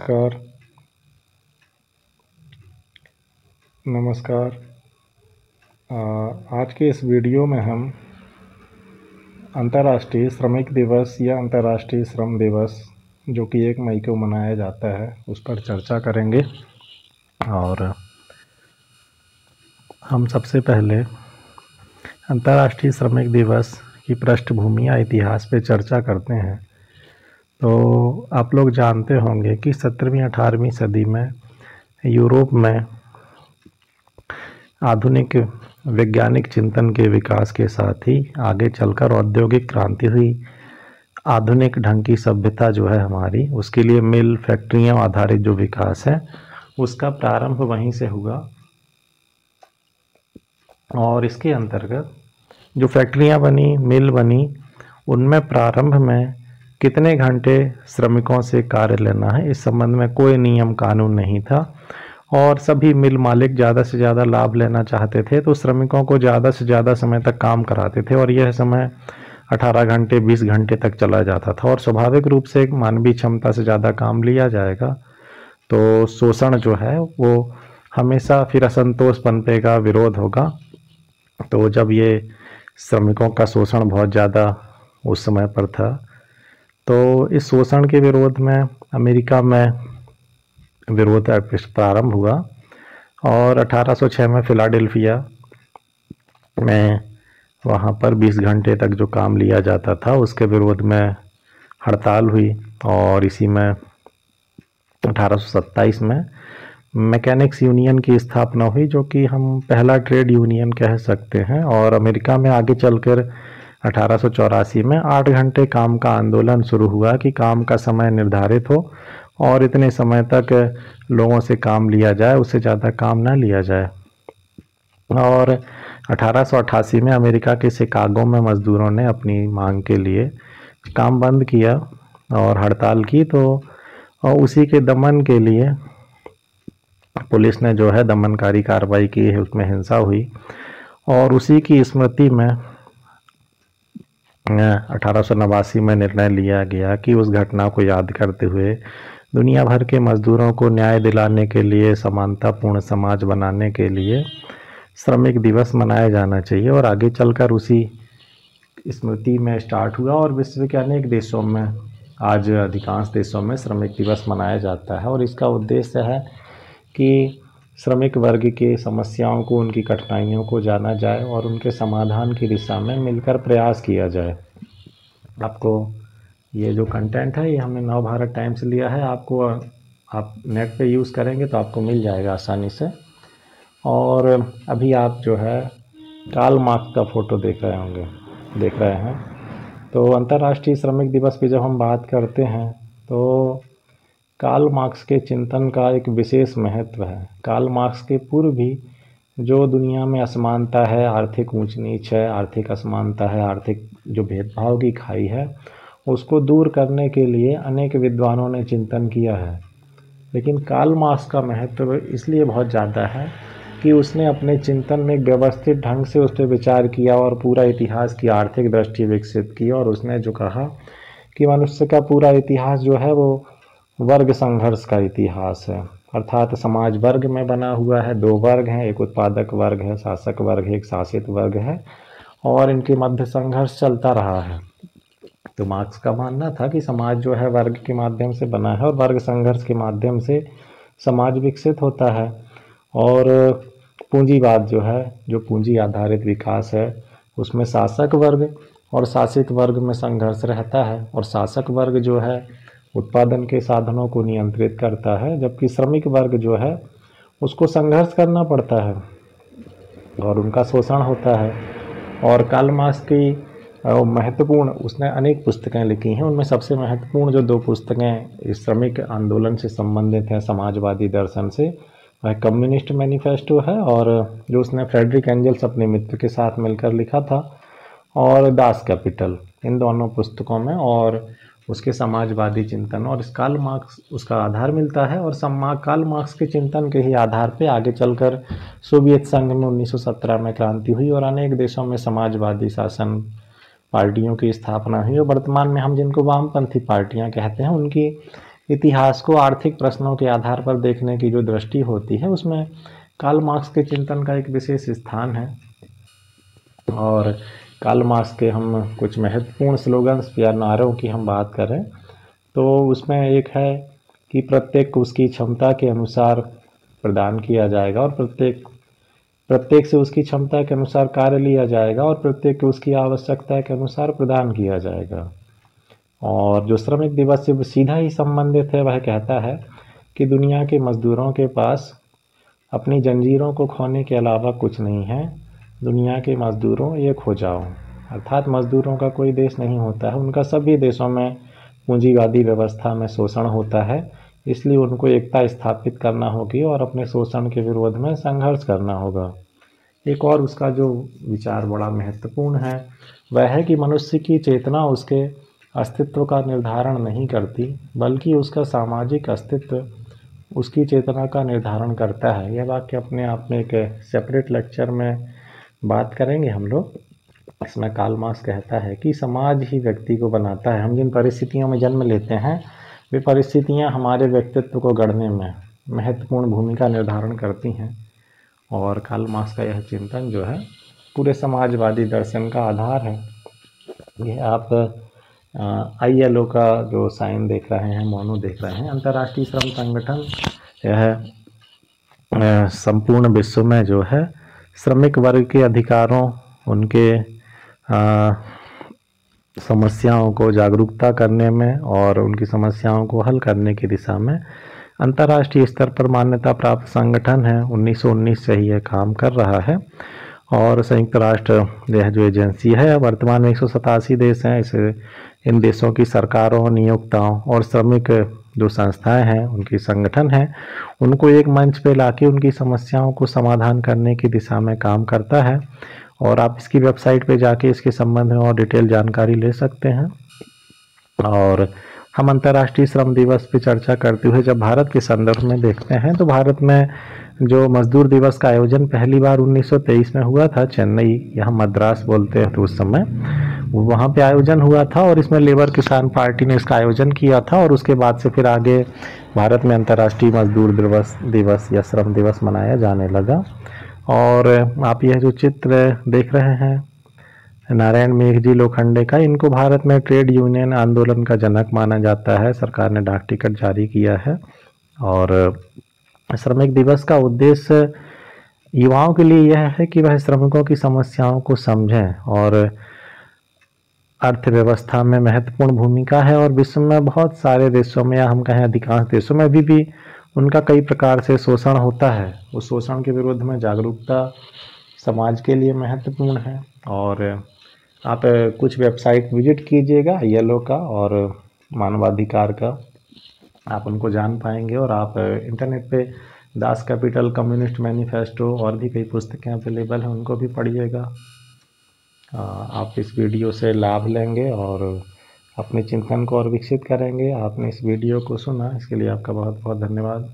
नमस्कार। नमस्कार। आज के इस वीडियो में हम अंतर्राष्ट्रीय श्रमिक दिवस या अंतर्राष्ट्रीय श्रम दिवस जो कि 1 मई को मनाया जाता है उस पर चर्चा करेंगे। और हम सबसे पहले अंतर्राष्ट्रीय श्रमिक दिवस की पृष्ठभूमि या इतिहास पे चर्चा करते हैं। तो आप लोग जानते होंगे कि 17वीं 18वीं सदी में यूरोप में आधुनिक वैज्ञानिक चिंतन के विकास के साथ ही आगे चलकर औद्योगिक क्रांति हुई। आधुनिक ढंग की सभ्यता जो है हमारी, उसके लिए मिल फैक्ट्रियां आधारित जो विकास है उसका प्रारंभ वहीं से हुआ। और इसके अंतर्गत जो फैक्ट्रियां बनी, मिल बनी, उनमें प्रारंभ में कितने घंटे श्रमिकों से कार्य लेना है इस संबंध में कोई नियम कानून नहीं था। और सभी मिल मालिक ज़्यादा से ज़्यादा लाभ लेना चाहते थे तो श्रमिकों को ज़्यादा से ज़्यादा समय तक काम कराते थे और यह समय 18 घंटे 20 घंटे तक चला जाता था। और स्वाभाविक रूप से एक मानवीय क्षमता से ज़्यादा काम लिया जाएगा तो शोषण जो है वो हमेशा फिर असंतोष पनपेगा, विरोध होगा। तो जब ये श्रमिकों का शोषण बहुत ज़्यादा उस समय पर था तो इस शोषण के विरोध में अमेरिका में विरोध प्रारंभ हुआ। और 1806 में फिलाडेल्फिया में वहाँ पर 20 घंटे तक जो काम लिया जाता था उसके विरोध में हड़ताल हुई। और इसी में 1827 में मैकेनिक्स यूनियन की स्थापना हुई जो कि हम पहला ट्रेड यूनियन कह सकते हैं। और अमेरिका में आगे चलकर 1884 में 8 घंटे काम का आंदोलन शुरू हुआ कि काम का समय निर्धारित हो और इतने समय तक लोगों से काम लिया जाए, उससे ज़्यादा काम ना लिया जाए। और 1888 में अमेरिका के शिकागो में मज़दूरों ने अपनी मांग के लिए काम बंद किया और हड़ताल की। तो और उसी के दमन के लिए पुलिस ने जो है दमनकारी कार्रवाई की, उसमें हिंसा हुई। और उसी की स्मृति में 1889 में निर्णय लिया गया कि उस घटना को याद करते हुए दुनिया भर के मजदूरों को न्याय दिलाने के लिए, समानतापूर्ण समाज बनाने के लिए श्रमिक दिवस मनाया जाना चाहिए। और आगे चलकर उसी स्मृति में स्टार्ट हुआ और विश्व के अनेक देशों में, आज अधिकांश देशों में श्रमिक दिवस मनाया जाता है। और इसका उद्देश्य है कि श्रमिक वर्ग की समस्याओं को, उनकी कठिनाइयों को जाना जाए और उनके समाधान की दिशा में मिलकर प्रयास किया जाए। आपको ये जो कंटेंट है ये हमने नव भारत टाइम से लिया है। आपको आप नेट पे यूज़ करेंगे तो आपको मिल जाएगा आसानी से। और अभी आप जो है कार्ल मार्क्स का फ़ोटो देख रहे हैं। तो अंतर्राष्ट्रीय श्रमिक दिवस की जब हम बात करते हैं तो कार्ल मार्क्स के चिंतन का एक विशेष महत्व है। कार्ल मार्क्स के पूर्व भी जो दुनिया में असमानता है, आर्थिक ऊंच नीच है, आर्थिक असमानता है, आर्थिक जो भेदभाव की खाई है, उसको दूर करने के लिए अनेक विद्वानों ने चिंतन किया है। लेकिन कार्ल मार्क्स का महत्व इसलिए बहुत ज़्यादा है कि उसने अपने चिंतन में व्यवस्थित ढंग से उस पर विचार किया और पूरा इतिहास की आर्थिक दृष्टि विकसित की। और उसने जो कहा कि मनुष्य का पूरा इतिहास जो है वो वर्ग संघर्ष का इतिहास है। अर्थात समाज वर्ग में बना हुआ है, 2 वर्ग हैं, एक उत्पादक वर्ग है, शासक वर्ग है, एक शासित वर्ग है, और इनके मध्य संघर्ष चलता रहा है। तो मार्क्स का मानना था कि समाज जो है वर्ग के माध्यम से बना है और वर्ग संघर्ष के माध्यम से समाज विकसित होता है। और पूंजीवाद जो है, जो पूंजी आधारित विकास है, उसमें शासक वर्ग और शासित वर्ग में संघर्ष रहता है। और शासक वर्ग जो है उत्पादन के साधनों को नियंत्रित करता है, जबकि श्रमिक वर्ग जो है उसको संघर्ष करना पड़ता है और उनका शोषण होता है। और कार्ल मार्क्स की महत्वपूर्ण, उसने अनेक पुस्तकें लिखी हैं, उनमें सबसे महत्वपूर्ण जो 2 पुस्तकें इस श्रमिक आंदोलन से संबंधित हैं, समाजवादी दर्शन से, वह कम्युनिस्ट मैनिफेस्टो है और जो उसने फ्रेडरिक एंजल्स अपने मित्र के साथ मिलकर लिखा था, और दास कैपिटल, इन दोनों पुस्तकों में और उसके समाजवादी चिंतन और इस कार्ल मार्क्स उसका आधार मिलता है। और कार्ल मार्क्स के चिंतन के ही आधार पे आगे चलकर सोवियत संघ में 1917 में क्रांति हुई और अनेक देशों में समाजवादी शासन पार्टियों की स्थापना हुई। और वर्तमान में हम जिनको वामपंथी पार्टियां कहते हैं उनकी इतिहास को आर्थिक प्रश्नों के आधार पर देखने की जो दृष्टि होती है, उसमें कार्ल मार्क्स के चिंतन का एक विशेष स्थान है। और कार्ल मार्क्स के हम कुछ महत्वपूर्ण स्लोगन्स या नारों की हम बात करें तो उसमें एक है कि प्रत्येक को उसकी क्षमता के अनुसार प्रदान किया जाएगा, और प्रत्येक से उसकी क्षमता के अनुसार कार्य लिया जाएगा, और प्रत्येक को उसकी आवश्यकता के अनुसार प्रदान किया जाएगा। और जो श्रमिक दिवस से सीधा ही संबंधित है, वह कहता है कि दुनिया के मजदूरों के पास अपनी जंजीरों को खोने के अलावा कुछ नहीं है। दुनिया के मजदूरों, एक हो जाओ। अर्थात मजदूरों का कोई देश नहीं होता है, उनका सभी देशों में पूंजीवादी व्यवस्था में शोषण होता है, इसलिए उनको एकता स्थापित करना होगी और अपने शोषण के विरोध में संघर्ष करना होगा। एक और उसका जो विचार बड़ा महत्वपूर्ण है वह है कि मनुष्य की चेतना उसके अस्तित्व का निर्धारण नहीं करती, बल्कि उसका सामाजिक अस्तित्व उसकी चेतना का निर्धारण करता है। यह वाक्य अपने आप में एक सेपरेट लेक्चर में बात करेंगे हम लोग। इसमें कार्ल मार्क्स कहता है कि समाज ही व्यक्ति को बनाता है। हम जिन परिस्थितियों में जन्म लेते हैं वे परिस्थितियां हमारे व्यक्तित्व को गढ़ने में महत्वपूर्ण भूमिका निर्धारण करती हैं। और कार्ल मार्क्स का यह चिंतन जो है पूरे समाजवादी दर्शन का आधार है। यह आप ILO का जो साइन देख रहे हैं, मोनो देख रहे हैं, अंतर्राष्ट्रीय श्रम संगठन, यह संपूर्ण विश्व में जो है श्रमिक वर्ग के अधिकारों, उनके समस्याओं को जागरूकता करने में और उनकी समस्याओं को हल करने की दिशा में अंतर्राष्ट्रीय स्तर पर मान्यता प्राप्त संगठन है। 1919 से ही यह काम कर रहा है। और संयुक्त राष्ट्र यह जो एजेंसी है, वर्तमान में 187 देश हैं। इन देशों की सरकारों, नियोक्ताओं और श्रमिक जो संस्थाएं हैं, उनकी संगठन हैं, उनको एक मंच पे लाके उनकी समस्याओं को समाधान करने की दिशा में काम करता है। और आप इसकी वेबसाइट पे जाके इसके संबंध में और डिटेल जानकारी ले सकते हैं। और हम अंतर्राष्ट्रीय श्रम दिवस पे चर्चा करते हुए जब भारत के संदर्भ में देखते हैं तो भारत में जो मजदूर दिवस का आयोजन पहली बार 1923 में हुआ था, चेन्नई, यहाँ मद्रास बोलते हैं तो उस समय वहाँ पे आयोजन हुआ था, और इसमें लेबर किसान पार्टी ने इसका आयोजन किया था। और उसके बाद से फिर आगे भारत में अंतर्राष्ट्रीय मजदूर दिवस या श्रम दिवस मनाया जाने लगा। और आप यह जो चित्र देख रहे हैं नारायण मेघजी लोखंडे का, इनको भारत में ट्रेड यूनियन आंदोलन का जनक माना जाता है। सरकार ने डाक टिकट जारी किया है। और श्रमिक दिवस का उद्देश्य युवाओं के लिए यह है कि वह श्रमिकों की समस्याओं को समझें, और अर्थव्यवस्था में महत्वपूर्ण भूमिका है। और विश्व में बहुत सारे देशों में, या हम कहें अधिकांश देशों में अभी भी उनका कई प्रकार से शोषण होता है। उस शोषण के विरुद्ध में जागरूकता समाज के लिए महत्वपूर्ण है। और आप कुछ वेबसाइट विजिट कीजिएगा ILO का और मानवाधिकार का, आप उनको जान पाएंगे। और आप इंटरनेट पे दास कैपिटल, कम्युनिस्ट मैनिफेस्टो और भी कई पुस्तकें अवेलेबल हैं, उनको भी पढ़िएगा। आप इस वीडियो से लाभ लेंगे और अपने चिंतन को और विकसित करेंगे। आपने इस वीडियो को सुना, इसके लिए आपका बहुत बहुत धन्यवाद।